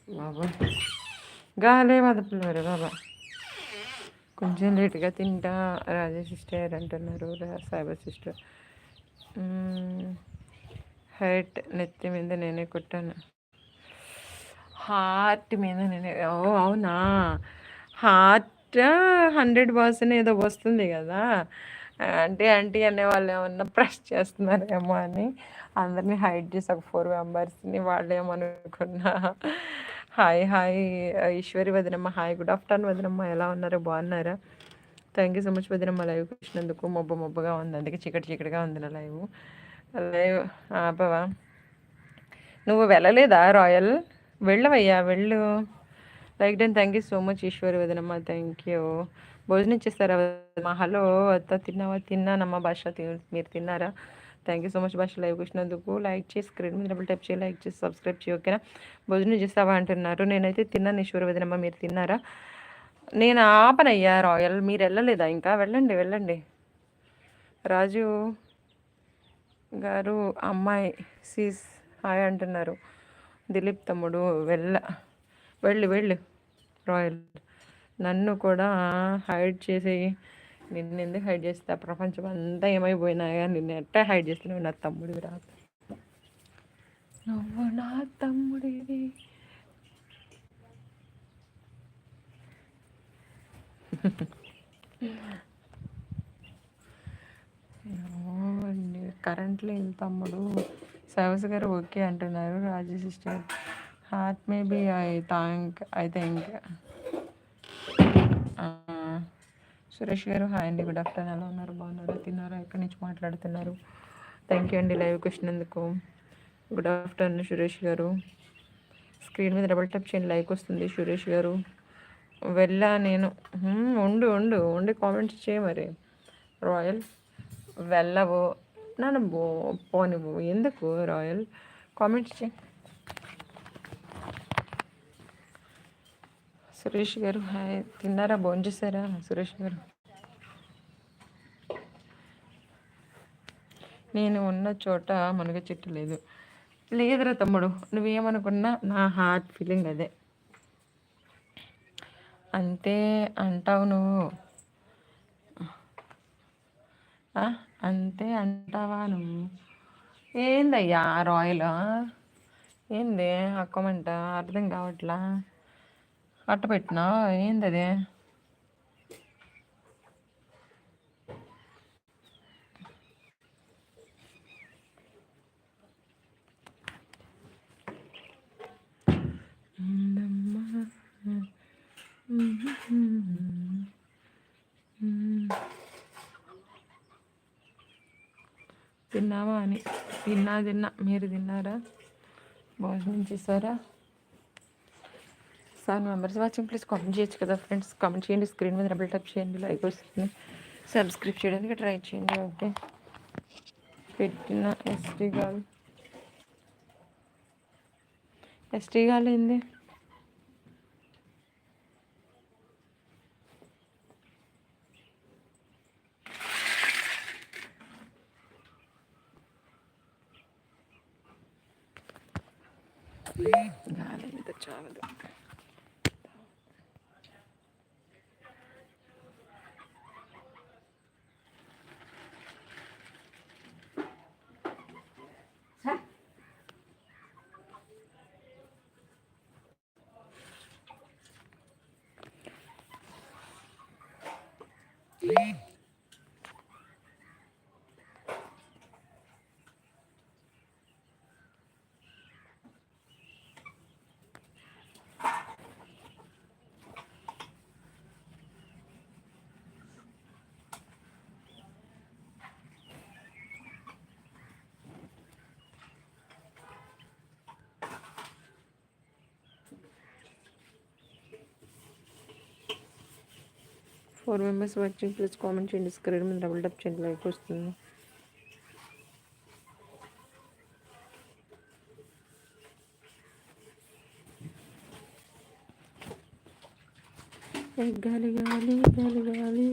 బాబా గాలే వదపలేరు బాబా. కొంచెం లేట్గా తింటా రాజేష్ సిస్టర్ అంటున్నారు. సైబర్ సిస్టర్ హైట్ నెత్తి మీద నేనే కొట్టాను. హార్ట్ మీద నేనే. ఓ అవునా, హార్ట్ 100% ఏదో వస్తుంది కదా. ఆంటీ ఆంటీ అనే వాళ్ళు ఏమన్నా ప్రెస్ చేస్తున్నారేమో అని అందరినీ హైడ్ చేసి ఒక 4 మెంబర్స్ని వాళ్ళు ఏమనుకున్నా. హాయ్ హాయ్ ఈశ్వరి వదినమ్మ, హాయ్ గుడ్ ఆఫ్టర్నూన్ వదినమ్మ, ఎలా ఉన్నారు, బాగున్నారా? థ్యాంక్ యూ సో మచ్ వదినమ్మ లైవ్ వచ్చినందుకు. మొబ్బగా ఉంది, అందుకే చీకటిగా ఉంది నా లైవ్. లైవ్ ఆపవా? నువ్వు వెళ్ళలేదా రాయల్? వెళ్ళవయ్యా వెళ్ళు. Like done. Thank you so much Eshwari వదినమ్మ, థ్యాంక్ యూ. భోజనం చేస్తారా వదినమ్మ? హలో అత్త, తిన్నావా? తిన్నానమ్మా భాష, మీరు తిన్నారా? థ్యాంక్ యూ సో మచ్ భాష లైవ్ వచ్చినందుకు. లైక్ చేసి స్క్రీన్ మీద డబుల్ టైప్ చేయి, లైక్ చేసి సబ్స్క్రైబ్ చేయి, ఓకేనా? భోజనం చేస్తావా అంటున్నారు. నేనైతే తిన్నాను ఈశ్వరి వదినమ్మ, మీరు తిన్నారా? నేను ఆపనయ్యా రాయల్, మీరు వెళ్ళలేదా? ఇంకా వెళ్ళండి వెళ్ళండి. రాజు గారు అమ్మాయి సీస్ హాయ్ అంటున్నారు. దిలీప్ తమ్ముడు వెళ్ళు రాయల్. నన్ను కూడా హైడ్ చేసి, నిన్ను ఎందుకు హైడ్ చేస్తా? ప్రపంచం అంతా ఏమైపోయినాయా, నిన్ను ఎట్టా హైడ్ చేస్తున్నావు? నా తమ్ముడివి రా, నువ్వు నా తమ్ముడివి. కరెంట్ లేదు తమ్ముడు. సర్వస్ గారు ఓకే అంటున్నారు. Raju sister heart maybe I think. Suresh garu hi అండి, గుడ్ ఆఫ్టర్నూన్, ఎలా ఉన్నారు, బాగున్నారు, తిన్నారా, ఎక్కడి నుంచి మాట్లాడుతున్నారు? థ్యాంక్ యూ అండి లైవ్కి వచ్చినందుకు. గుడ్ ఆఫ్టర్నూన్ సురేష్ గారు. స్క్రీన్ మీద డబుల్ టప్ చేయండి, లైక్ వస్తుంది. సురేష్ గారు వెళ్ళా నేను. ఉండి కామెంట్స్ చేయ మరి. రాయల్ వెళ్ళవు, నన్ను పోనివ్వు ఎందుకు? రాయల్ కామెంట్స్ చేయి. సురేష్ గారు హాయ్, తిన్నారా, భోంచేశారా సురేష్ గారు? నేను ఉన్న చోట మునగ చెట్టు లేదు. లేదురా తమ్ముడు, నువ్వేమనుకున్నా నా హార్ట్ ఫీలింగ్ అదే. అంతే అంటావు నువ్వు, అంతే అంటావా నువ్వు? ఏందయ్యా రాయల్, ఏంది అక్కమంట అర్థం కావట్లా? అట్ట పెట్టినా ఏంది అది? తిన్నావా అని. తిన్నా. మీరు తిన్నారా? భోజనం చేశారా? 7 మెంబర్స్ వాచింగ్, ప్లీజ్ కామెంట్ చేయొచ్చు కదా ఫ్రెండ్స్. కామెంట్ చేయండి, స్క్రీన్ మీద డబుల్ టప్ చేయండి, లైక్ వస్తుంది, సబ్స్క్రైబ్ చేయడానికి ట్రై చేయండి, ఓకే? పెట్టిన ఎస్టీ గాలు ఏంది? గాలి మీద చావదు. Four members watching, please comment చేయండి, స్క్రీన్ మీద డబుల్ టప్ చేయండి, లైక్ వస్తుంది. గాలి గాలి గాలి గాలి